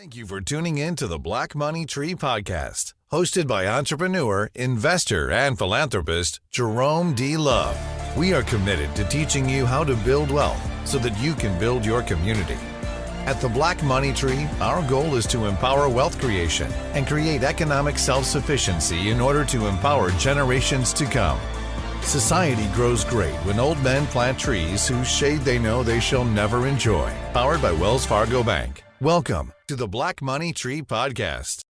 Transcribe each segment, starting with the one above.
Thank you for tuning in to the Black Money Tree Podcast, hosted by entrepreneur, investor, and philanthropist Jerome D. Love. We are committed to teaching you how to build wealth so that you can build your community. At the Black Money Tree, our goal is to empower wealth creation and create economic self-sufficiency in order to empower generations to come. Society grows great when old men plant trees whose shade they know they shall never enjoy. Powered by Wells Fargo Bank. Welcome to the Black Money Tree Podcast.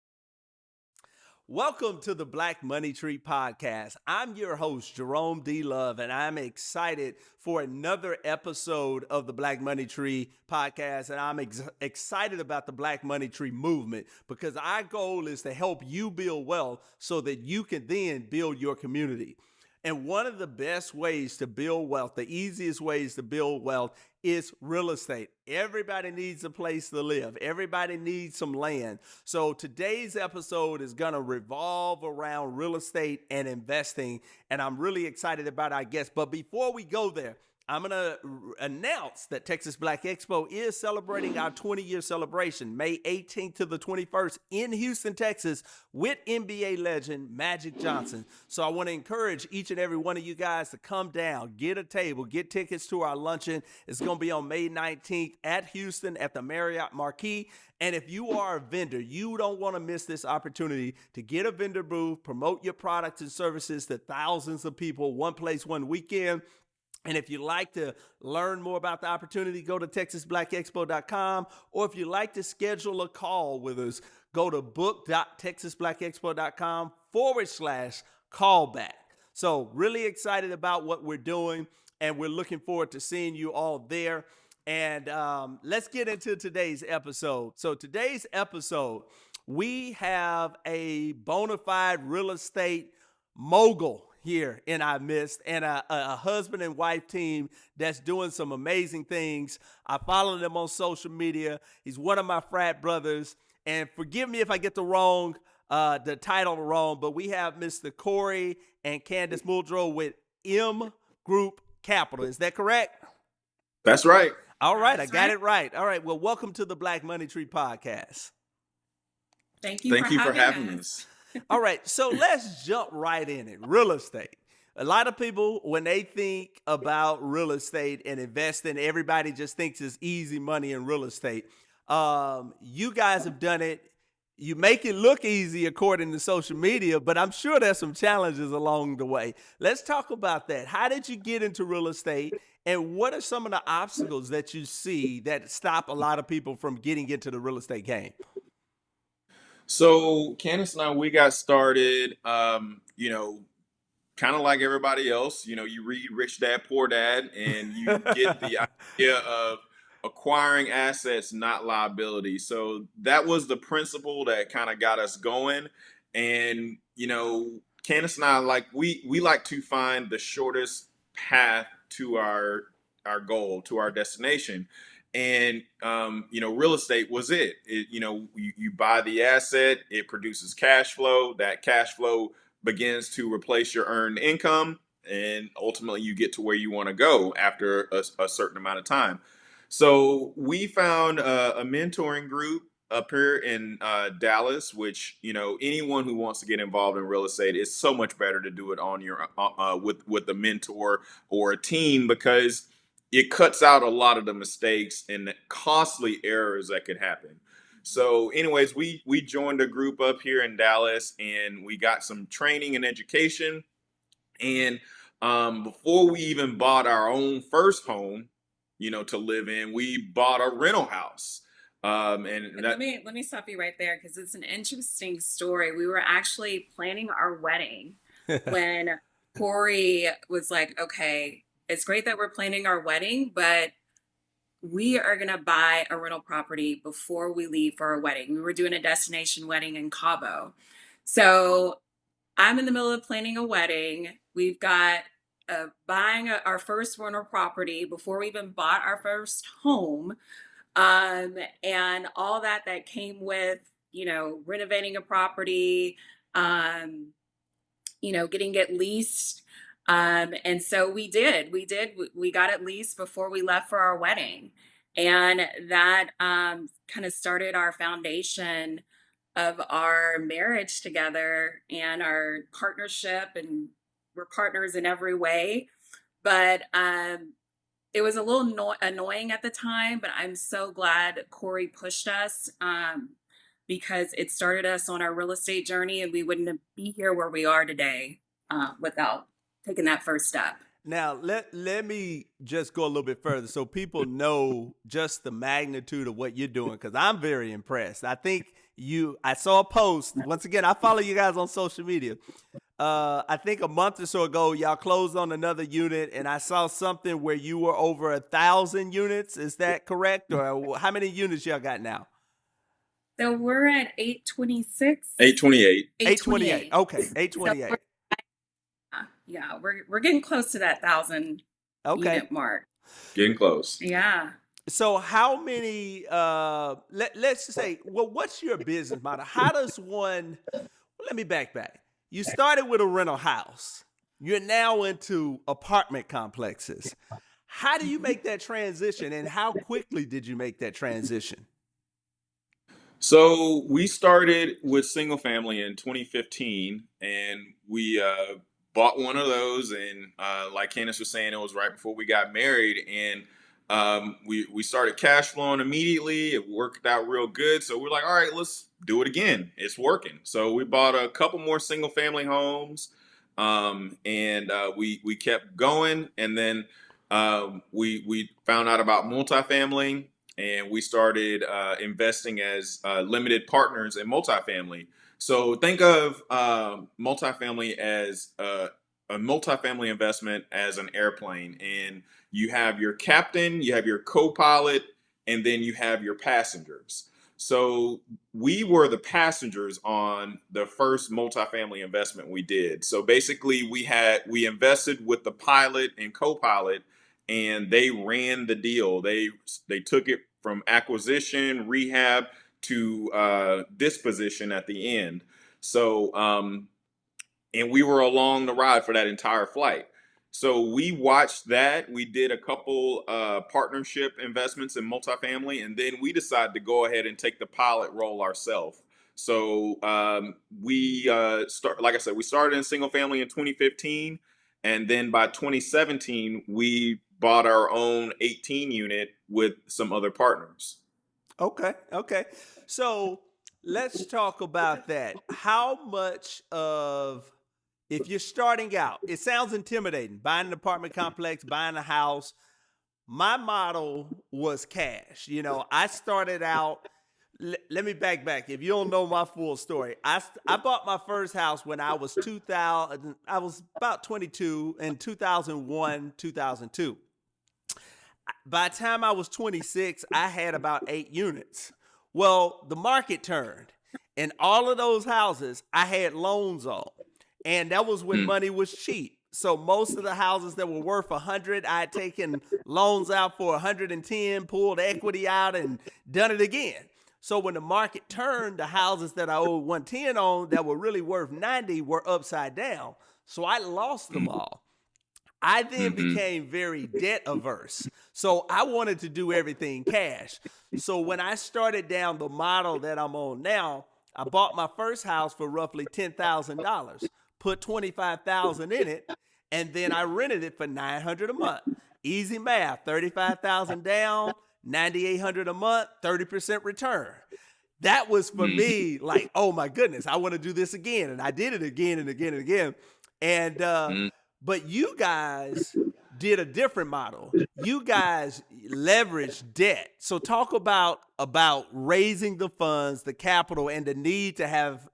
Welcome to the Black Money Tree Podcast. I'm your host, Jerome D. Love, and I'm excited for another episode of the Black Money Tree Podcast. And I'm excited about the Black Money Tree movement because our goal is to help you build wealth so that you can then build your community. And one of the best ways to build wealth, the easiest ways to build wealth is real estate. Everybody needs a place to live. Everybody needs some land. So today's episode is going to revolve around real estate and investing. And I'm really excited about our guest. But before we go there, I'm going to announce that Texas Black Expo is celebrating our 20-year celebration, May 18th to the 21st in Houston, Texas, with NBA legend Magic Johnson. So I want to encourage each and every one of you guys to come down, get a table, get tickets to our luncheon. It's going to be on May 19th at Houston at the Marriott Marquis. And if you are a vendor, you don't want to miss this opportunity to get a vendor booth, promote your products and services to thousands of people, one place, one weekend. And if you'd like to learn more about the opportunity, go to texasblackexpo.com. Or if you'd like to schedule a call with us, go to book.texasblackexpo.com/callback. So really excited about what we're doing, and we're looking forward to seeing you all there. And let's get into today's episode. So today's episode, we have a bona fide real estate mogul here in our midst, and a husband and wife team that's doing some amazing things. I follow them on social media. He's one of my frat brothers, and forgive me if I get the title wrong, but we have Mr. Corey and Candace Muldrow with M Group Capital. Is that correct? That's right. All right, I got it right. All right, well, welcome to the Black Money Tree Podcast. Thank you for having us. All right, so let's jump right in it. Real estate. A lot of people, when they think about real estate and investing, everybody just thinks it's easy money in real estate. You guys have done it. You make it look easy according to social media, but I'm sure there's some challenges along the way. Let's talk about that. How did you get into real estate, and what are some of the obstacles that you see that stop a lot of people from getting into the real estate game? So Candace and I, we got started, kind of like everybody else. You read Rich Dad, Poor Dad, and you get the idea of acquiring assets, not liability. So that was the principle that kind of got us going. And, Candace and I, we like to find the shortest path to our goal, to our destination. And, real estate was it. You buy the asset, it produces cash flow. That cash flow begins to replace your earned income. And ultimately you get to where you want to go after a certain amount of time. So we found a mentoring group up here in Dallas, which, anyone who wants to get involved in real estate, is so much better to do it on your with a mentor or a team, because it cuts out a lot of the mistakes and the costly errors that could happen. So anyways, we joined a group up here in Dallas, and we got some training and education. And before we even bought our own first home, to live in, we bought a rental house. Let me stop you right there, because it's an interesting story. We were actually planning our wedding when Corey was like, okay, it's great that we're planning our wedding, but we are going to buy a rental property before we leave for our wedding. We were doing a destination wedding in Cabo. So I'm in the middle of planning a wedding. We've got buying our first rental property before we even bought our first home. And all that came with, renovating a property, getting it leased. And so we got it leased before we left for our wedding. And that kind of started our foundation of our marriage together and our partnership. And we're partners in every way. But it was a little annoying at the time, but I'm so glad Corey pushed us because it started us on our real estate journey, and we wouldn't be here where we are today without taking that first step. Now, let me just go a little bit further so people know just the magnitude of what you're doing, because I'm very impressed. I saw a post. Once again, I follow you guys on social media. I think a month or so ago, y'all closed on another unit, and I saw something where you were over 1,000 units. Is that correct? Or how many units y'all got now? So we're at 826. 828. 828. Okay, 828. So yeah, we're getting close to that 1,000 unit mark. Getting close. Yeah. So how many, let's say, well, what's your business model? How does one, let me back. You started with a rental house. You're now into apartment complexes. How do you make that transition, and how quickly did you make that transition? So we started with single family in 2015, and we bought one of those. And like Candace was saying, it was right before we got married, and we started cash flowing immediately. It worked out real good. So we're like, all right, let's do it again. It's working. So we bought a couple more single family homes, and we kept going. And then we found out about multifamily, and we started investing as limited partners in multifamily. So think of multifamily as a multifamily investment as an airplane, and you have your captain, you have your co-pilot, and then you have your passengers. So we were the passengers on the first multifamily investment we did. So basically we invested with the pilot and co-pilot, and they ran the deal. They took it from acquisition, rehab to disposition at the end. So and we were along the ride for that entire flight. So we watched that. We did a couple partnership investments in multifamily, and then we decided to go ahead and take the pilot role ourselves. So we like I said, we started in single family in 2015, and then by 2017 we bought our own 18 unit with some other partners. Okay. So let's talk about that. How much of, if you're starting out, it sounds intimidating, buying an apartment complex, buying a house. My model was cash. I started out, let me back. If you don't know my full story, I bought my first house when I was 2000. I was about 22 in 2001, 2002. By the time I was 26, I had about 8 units. Well, the market turned, and all of those houses I had loans on, and that was when money was cheap. So most of the houses that were worth 100, I had taken loans out for 110, pulled equity out, and done it again. So when the market turned, the houses that I owed 110 on that were really worth 90 were upside down. So I lost them all. I then became very debt averse. So I wanted to do everything cash. So when I started down the model that I'm on now, I bought my first house for roughly $10,000, put $25,000 in it, and then I rented it for $900 a month. Easy math, $35,000 down, $9,800 a month, 30% return. That was for me like, oh my goodness, I want to do this again. And I did it again and again and again. And but you guys did a different model. You guys leveraged debt. So talk about raising the funds, the capital, and the need to have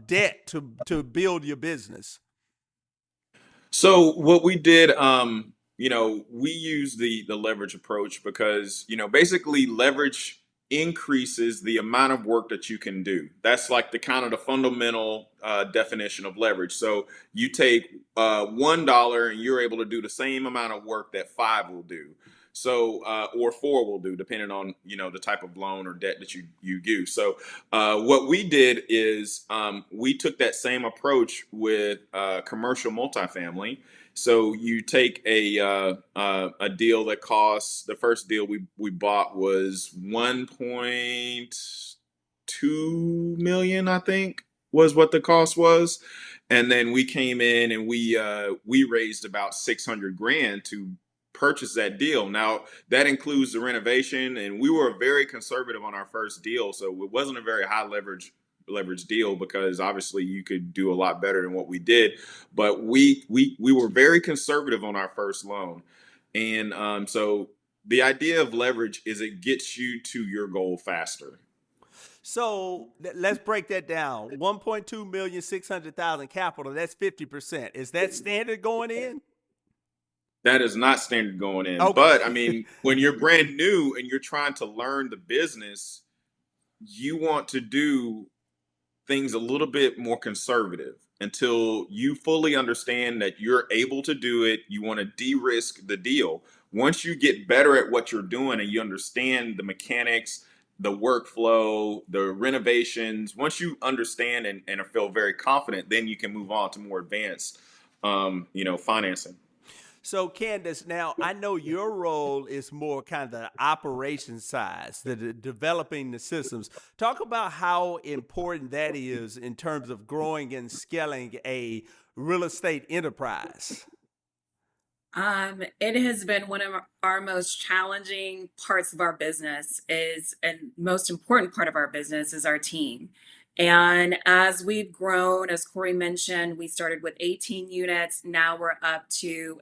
debt to build your business. So what we did, we use the leverage approach because, basically leverage increases the amount of work that you can do. That's like the kind of the fundamental definition of leverage. So you take $1 and you're able to do the same amount of work that 5 will do. So or 4 will do, depending on the type of loan or debt that you do. So what we did is we took that same approach with commercial multifamily, So you take a deal that costs, the first deal we bought was 1.2 million, I think, was what the cost was. And then we came in and we raised about 600 grand to purchase that deal. Now that includes the renovation, and we were very conservative on our first deal, so it wasn't a very high leverage deal, because obviously you could do a lot better than what we did. But we were very conservative on our first loan, and so the idea of leverage is it gets you to your goal faster. So let's break that down. 1.2 million, 600,000 capital. That's 50%. Is that standard going in? That is not standard going in. Okay. But I mean, when you're brand new and you're trying to learn the business, you want to do things a little bit more conservative until you fully understand that you're able to do it. You want to de-risk the deal. Once you get better at what you're doing and you understand the mechanics, the workflow, the renovations, once you understand and feel very confident, then you can move on to more advanced, financing. So, Candace, now I know your role is more kind of the operations side, the developing the systems. Talk about how important that is in terms of growing and scaling a real estate enterprise. It has been one of our most challenging parts of our business and most important part of our business is our team. And as we've grown, as Corey mentioned, we started with 18 units. Now we're up to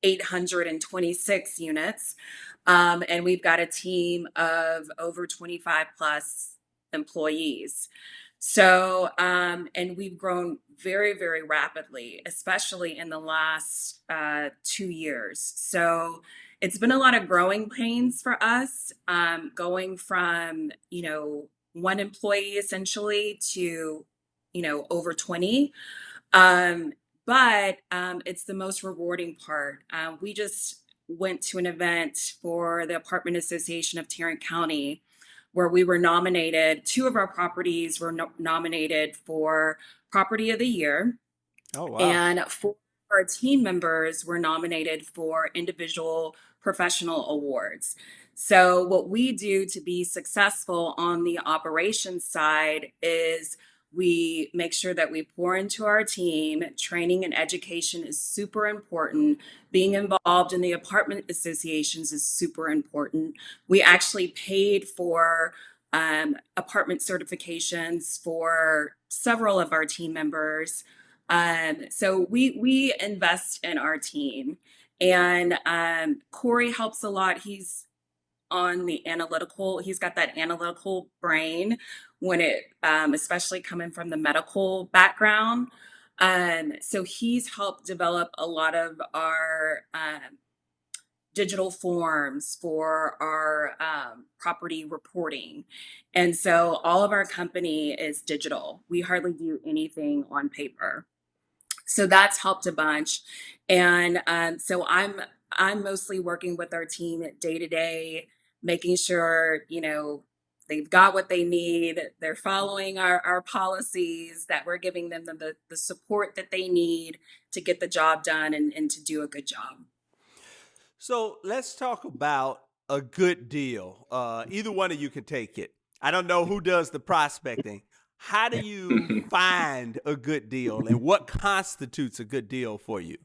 826 units. And we've got a team of over 25 plus employees. So, and we've grown very, very rapidly, especially in the last 2 years. So it's been a lot of growing pains for us, going from, one employee essentially to, over 20. But it's the most rewarding part. We just went to an event for the Apartment Association of Tarrant County where we were nominated. Two of our properties were nominated for Property of the Year. Oh, wow. And four of our team members were nominated for individual professional awards. So what we do to be successful on the operations side is we make sure that we pour into our team. Training and education is super important. Being involved in the apartment associations is super important. We actually paid for apartment certifications for several of our team members. So we invest in our team. And Corey helps a lot. He's got that analytical brain when especially coming from the medical background. So he's helped develop a lot of our digital forms for our property reporting. And so all of our company is digital. We hardly do anything on paper. So that's helped a bunch. And so I'm mostly working with our team day to day, making sure, they've got what they need. They're following our policies, that we're giving them the support that they need to get the job done and to do a good job. So let's talk about a good deal. Either one of you can take it. I don't know who does the prospecting. How do you find a good deal, and what constitutes a good deal for you?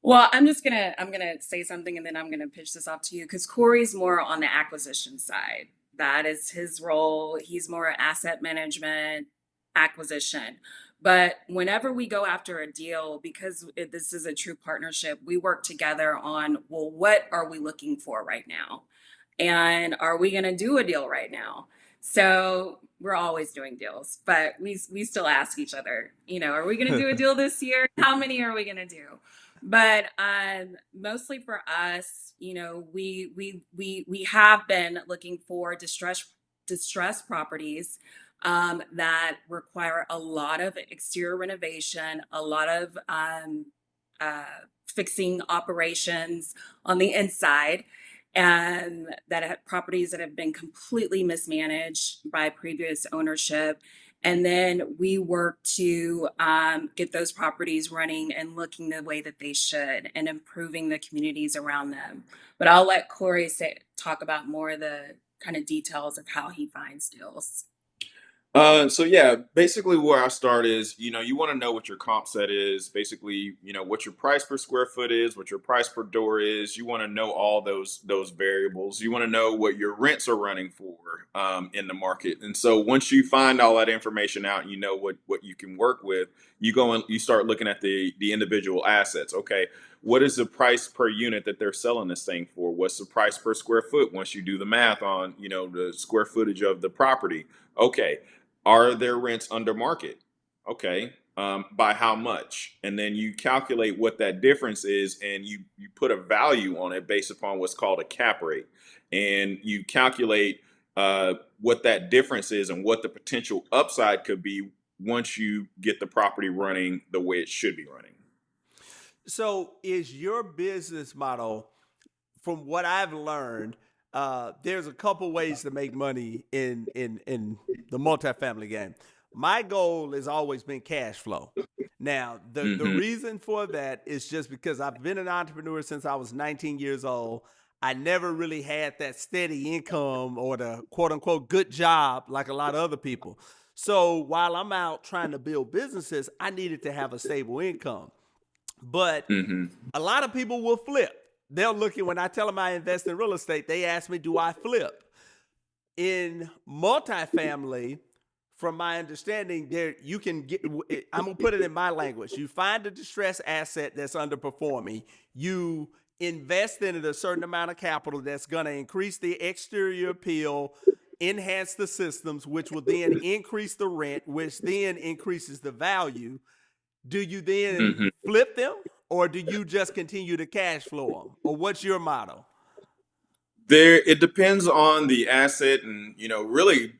Well, I'm gonna say something and then I'm gonna pitch this off to you because Corey's more on the acquisition side. That is his role. He's more asset management, acquisition. But whenever we go after a deal, because this is a true partnership, we work together on, well, what are we looking for right now? And are we going to do a deal right now? So we're always doing deals, but we still ask each other, are we going to do a deal this year? How many are we going to do? But mostly for us, we have been looking for distressed properties that require a lot of exterior renovation, a lot of fixing operations on the inside, and that have properties that have been completely mismanaged by previous ownership. And then we work to get those properties running and looking the way that they should and improving the communities around them. But I'll let Corey talk about more of the kind of details of how he finds deals. So yeah, basically where I start is, you want to know what your comp set is, basically, what your price per square foot is, what your price per door is. You want to know all those variables. You want to know what your rents are running for in the market. And so once you find all that information out and you know what you can work with, you go and you start looking at the individual assets. Okay, what is the price per unit that they're selling this thing for? What's the price per square foot once you do the math on, the square footage of the property? Okay. Are their rents under market? Okay. By how much? And then you calculate what that difference is, and you put a value on it based upon what's called a cap rate. And you calculate what that difference is and what the potential upside could be once you get the property running the way it should be running. So is your business model, from what I've learned, there's a couple ways to make money in the multifamily game. My goal has always been cash flow. Now, the reason for that is just because I've been an entrepreneur since I was 19 years old. I never really had that steady income or the quote unquote good job like a lot of other people. So while I'm out trying to build businesses, I needed to have a stable income. But a lot of people will flip. They'll look at, when I tell them I invest in real estate, they ask me, do I flip? In multifamily, from my understanding, there you can get, I'm going to put it in my language. You find a distressed asset that's underperforming. You invest in it a certain amount of capital that's going to increase the exterior appeal, enhance the systems, which will then increase the rent, which then increases the value. Do you then flip them? Or do you just continue to cash flow them? Or what's your motto? It depends on the asset, and really,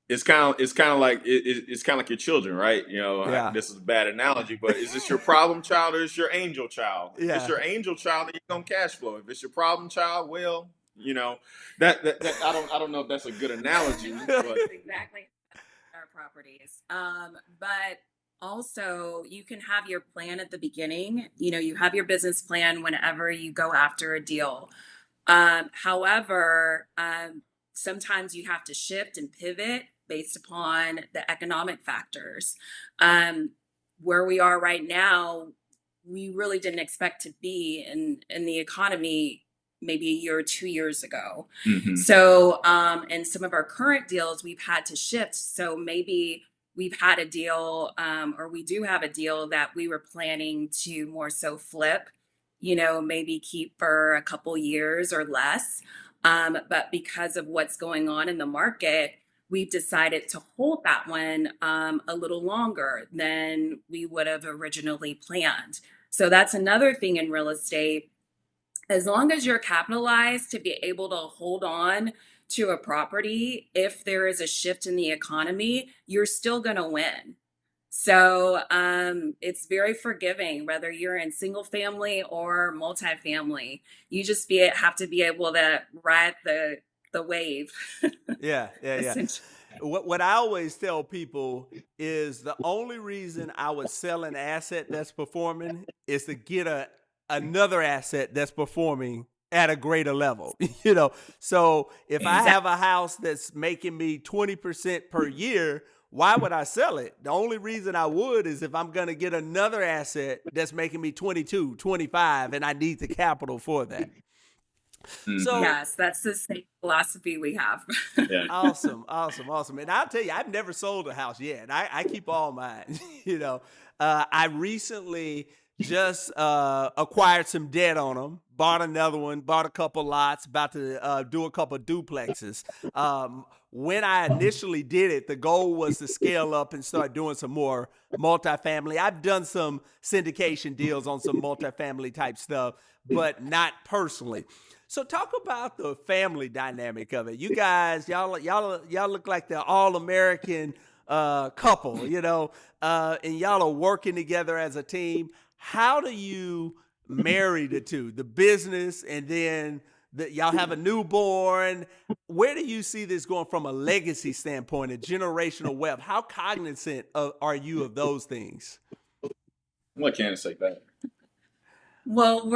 it's kind of like your children, right? Yeah. This is a bad analogy, but is this your problem child or is your angel child? Yeah. If it's your angel child, then you're gonna cash flow. If it's your problem child, well, that I don't know if that's a good analogy, but exactly our properties. But also, you can have your plan at the beginning. You have your business plan whenever you go after a deal. However, sometimes you have to shift and pivot based upon the economic factors. Where we are right now, we really didn't expect to be in the economy maybe a year or 2 years ago. So in some of our current deals, we've had to shift. So maybe we've had a deal, or we do have a deal that we were planning to more so flip, maybe keep for a couple years or less. But because of what's going on in the market, we've decided to hold that one a little longer than we would have originally planned. So that's another thing in real estate. As long as you're capitalized to be able to hold on to a property, if there is a shift in the economy, you're still going to win. So it's very forgiving, whether you're in single family or multifamily. You just have to be able to ride the wave. Yeah. What I always tell people is the only reason I would sell an asset that's performing is to get another asset that's performing at a greater level, So if I have a house that's making me 20% per year, why would I sell it? The only reason I would is if I'm going to get another asset that's making me 22, 25, and I need the capital for that. So yes, that's the same philosophy we have. Yeah. Awesome. And I'll tell you, I've never sold a house yet. I keep all mine. I recently just acquired some debt on them, bought another one, bought a couple lots, about to do a couple duplexes. When I initially did it, the goal was to scale up and start doing some more multifamily. I've done some syndication deals on some multifamily type stuff, but not personally. So talk about the family dynamic of it. You guys, y'all look like the all-American couple, and y'all are working together as a team. How do you marry the two, the business and then Y'all have a newborn. Where do you see this going from a legacy standpoint, a generational wealth? How cognizant are you of those things? What can I say that? Well,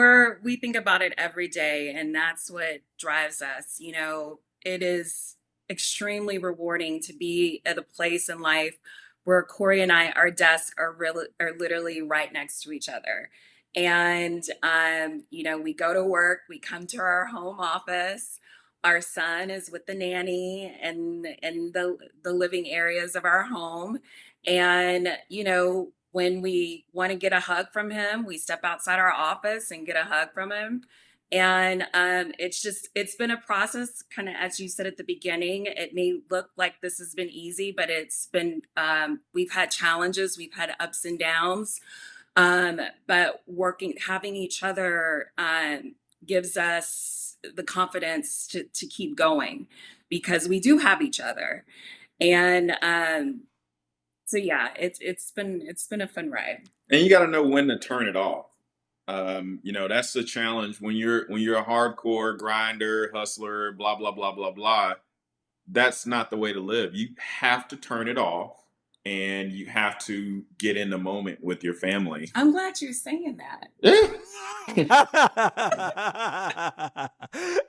we think about it every day, and that's what drives us. You know, it is extremely rewarding to be at a place in life where Corey and I, our desks are literally right next to each other. And you know, we go to work, we come to our home office. Our son is with the nanny and in the living areas of our home. And, you know, when we want to get a hug from him, we step outside our office and get a hug from him. And it's been a process, kind of as you said at the beginning. It may look like this has been easy, but it's been, we've had challenges, we've had ups and downs. But having each other gives us the confidence to keep going, because we do have each other. And so yeah, it's been a fun ride. And you got to know when to turn it off. You know, that's the challenge when you're a hardcore grinder, hustler, blah blah blah blah blah. That's not the way to live. You have to turn it off, and you have to get in the moment with your family. I'm glad you're saying that.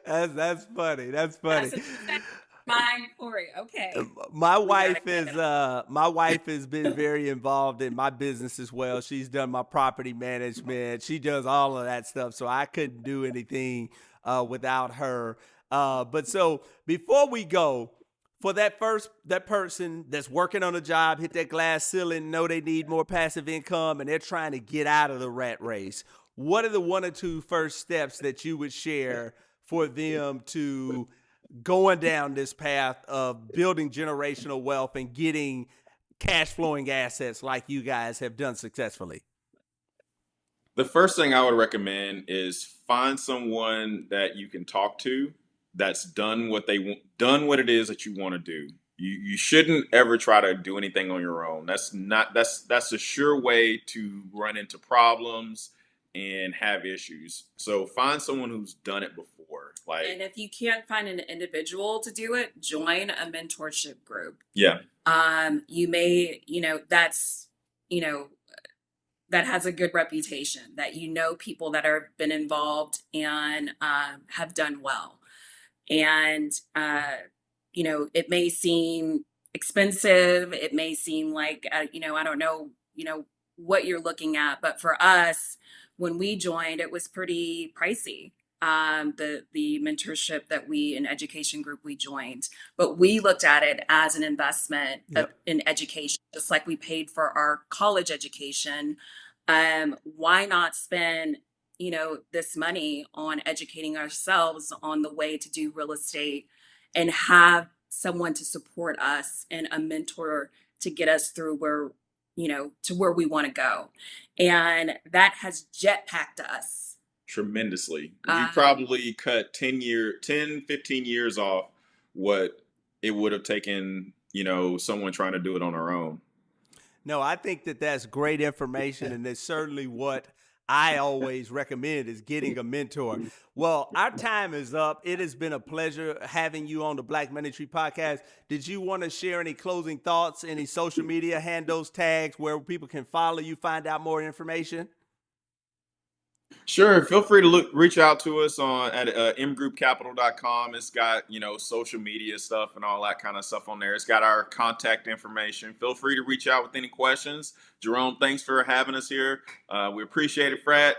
That's funny. That's funny. Mine, Corey. Okay. My wife has been very involved in my business as well. She's done my property management. She does all of that stuff. So I couldn't do anything without her. But so before we go, for that person that's working on a job, hit that glass ceiling, know they need more passive income, and they're trying to get out of the rat race, what are the one or two first steps that you would share for them to going down this path of building generational wealth and getting cash flowing assets like you guys have done successfully? The first thing I would recommend is find someone that you can talk to that's done what it is that you want to do. You shouldn't ever try to do anything on your own. That's a sure way to run into problems and have issues. So find someone who's done it before. And if you can't find an individual to do it, join a mentorship group. Yeah. You may, that's, that has a good reputation, that people that have been involved and have done well. And, it may seem expensive. It may seem like, I don't know, what you're looking at. But for us, when we joined, it was pretty pricey. The mentorship and education group we joined, but we looked at it as an investment in education, just like we paid for our college education. Why not spend, this money on educating ourselves on the way to do real estate and have someone to support us and a mentor to get us through to where we want to go. And that has jetpacked us tremendously. You probably cut 15 years off what it would have taken, someone trying to do it on their own. No, I think that's great information, and it's certainly what I always recommend is getting a mentor. Well, our time is up. It has been a pleasure having you on the Black Money Tree podcast. Did you want to share any closing thoughts, any social media handles, tags where people can follow you, find out more information? Sure. Feel free to reach out to us at mgroupcapital.com. It's got, social media stuff and all that kind of stuff on there. It's got our contact information. Feel free to reach out with any questions. Jerome, thanks for having us here. We appreciate it, Fred.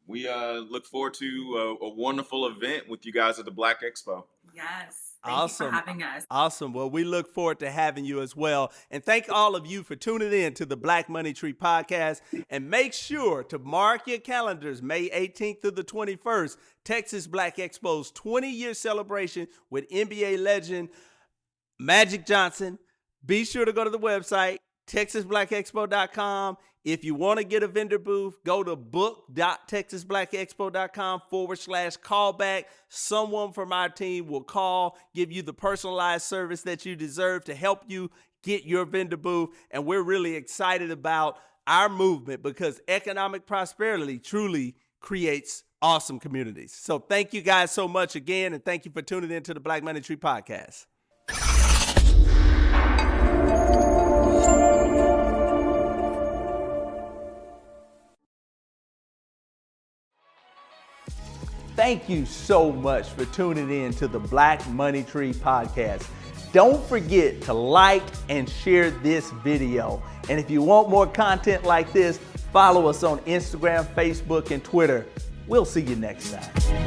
We look forward to a wonderful event with you guys at the Black Expo. Yes. Thank you for having us. Awesome. Well, we look forward to having you as well. And thank all of you for tuning in to the Black Money Tree podcast. And make sure to mark your calendars, May 18th through the 21st, Texas Black Expo's 20-year celebration with NBA legend Magic Johnson. Be sure to go to the website, texasblackexpo.com. If you want to get a vendor booth, go to book.texasblackexpo.com/callback. Someone from our team will call, give you the personalized service that you deserve to help you get your vendor booth. And we're really excited about our movement because economic prosperity truly creates awesome communities. So thank you guys so much again, and thank you for tuning in to the Black Money Tree Podcast. Thank you so much for tuning in to the Black Money Tree Podcast. Don't forget to like and share this video. And if you want more content like this, follow us on Instagram, Facebook, and Twitter. We'll see you next time.